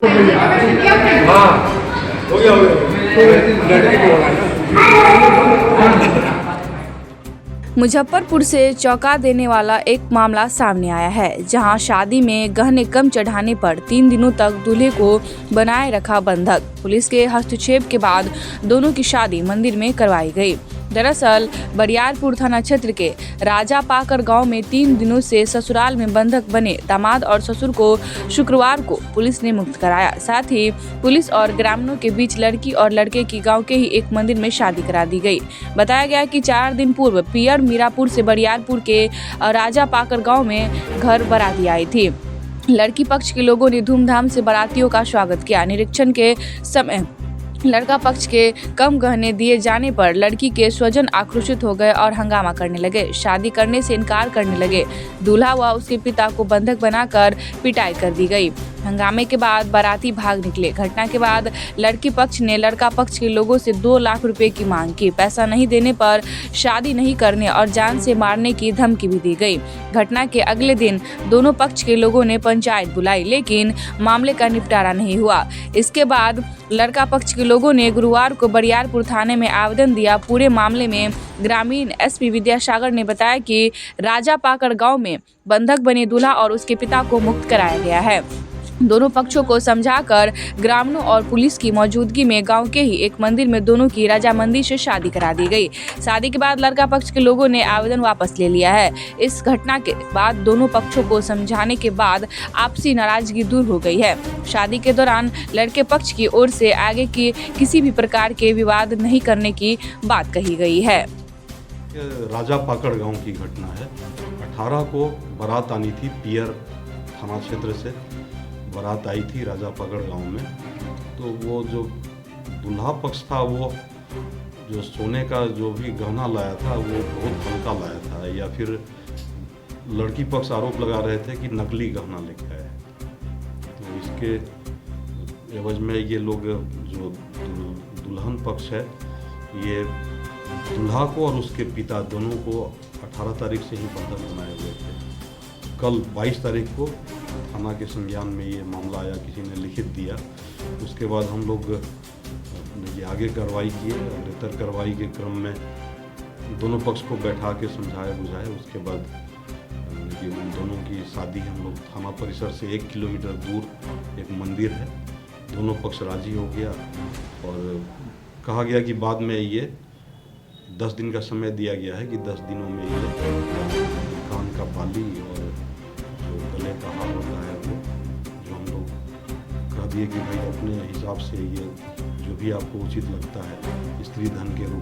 हाँ हो गया लड़के को होगा ना। मुजफ्फरपुर से चौंका देने वाला एक मामला सामने आया है, जहां शादी में गहने कम चढ़ाने पर 3 दिनों तक दूल्हे को बनाए रखा बंधक। पुलिस के हस्तक्षेप के बाद दोनों की शादी मंदिर में करवाई गई। दरअसल बरियारपुर थाना क्षेत्र के राजा पाकर गांव में 3 दिनों से ससुराल में बंधक बने दामाद और ससुर को शुक्रवार को पुलिस ने मुक्त कराया। साथ ही पुलिस और ग्रामीणों के बीच लड़की और लड़के की गांव के ही एक मंदिर में शादी करा दी गई। बताया गया कि 4 दिन पूर्व पियर मीरापुर से बरियारपुर के राजा पाकर गाँव में घर बाराती आई थी। लड़की पक्ष के लोगों ने धूमधाम से बारातियों का स्वागत किया। निरीक्षण के समय लड़का पक्ष के कम गहने दिए जाने पर लड़की के स्वजन आक्रोशित हो गए और हंगामा करने लगे। शादी करने से इनकार करने लगे। दूल्हा व उसके पिता को बंधक बनाकर पिटाई कर दी गई। हंगामे के बाद बाराती भाग निकले। घटना के बाद लड़की पक्ष ने लड़का पक्ष के लोगों से 2 लाख रुपए की मांग की। पैसा नहीं देने पर शादी नहीं करने और जान से मारने की धमकी भी दी गई। घटना के अगले दिन दोनों पक्ष के लोगों ने पंचायत बुलाई, लेकिन मामले का निपटारा नहीं हुआ। इसके बाद लड़का पक्ष के लोगों ने गुरुवार को बरियारपुर थाने में आवेदन दिया। पूरे मामले में ग्रामीण एसपी विद्यासागर ने बताया कि राजा पाकर गांव में बंधक बने दूल्हा और उसके पिता को मुक्त कराया गया है। दोनों पक्षों को समझाकर ग्रामीणों और पुलिस की मौजूदगी में गांव के ही एक मंदिर में दोनों की रजामंदी से शादी करा दी गई। शादी के बाद लड़का पक्ष के लोगों ने आवेदन वापस ले लिया है। इस घटना के बाद दोनों पक्षों को समझाने के बाद आपसी नाराजगी दूर हो गई है। शादी के दौरान लड़के पक्ष की ओर से आगे की किसी भी प्रकार के विवाद नहीं करने की बात कही गई है। राजा पाकड़ गांव की घटना है। 18 को बारात आनी थी, पियर थाना क्षेत्र से बारात आई थी राजा पाकड़ गांव में। तो वो जो दूल्हा पक्ष था, वो जो सोने का जो भी गहना लाया था वो बहुत हल्का लाया था, या फिर लड़की पक्ष आरोप लगा रहे थे कि नकली गहना लेके आए। तो इसके एवज में ये लोग जो दुल्हन पक्ष है, ये दूल्हा को और उसके पिता दोनों को 18 तारीख से ही बंधक बनाए हुए थे। कल 22 तारीख को थाना के संज्ञान में ये मामला आया, किसी ने लिखित दिया। उसके बाद हम लोग ये आगे कार्रवाई किए। अग्रेतर कार्रवाई के क्रम में दोनों पक्ष को बैठा के समझाया बुझाया। उसके बाद ये उन दोनों की शादी हम लोग थाना परिसर से 1 किलोमीटर दूर एक मंदिर है, दोनों पक्ष राजी हो गया और कहा गया कि बाद में ये 10 दिन का समय दिया गया है कि 10 दिनों में ये कान का बाली और जो गले का हार होता है वो जो हम लोग कह दिए कि भाई अपने हिसाब से ये जो भी आपको उचित लगता है स्त्री धन के रूप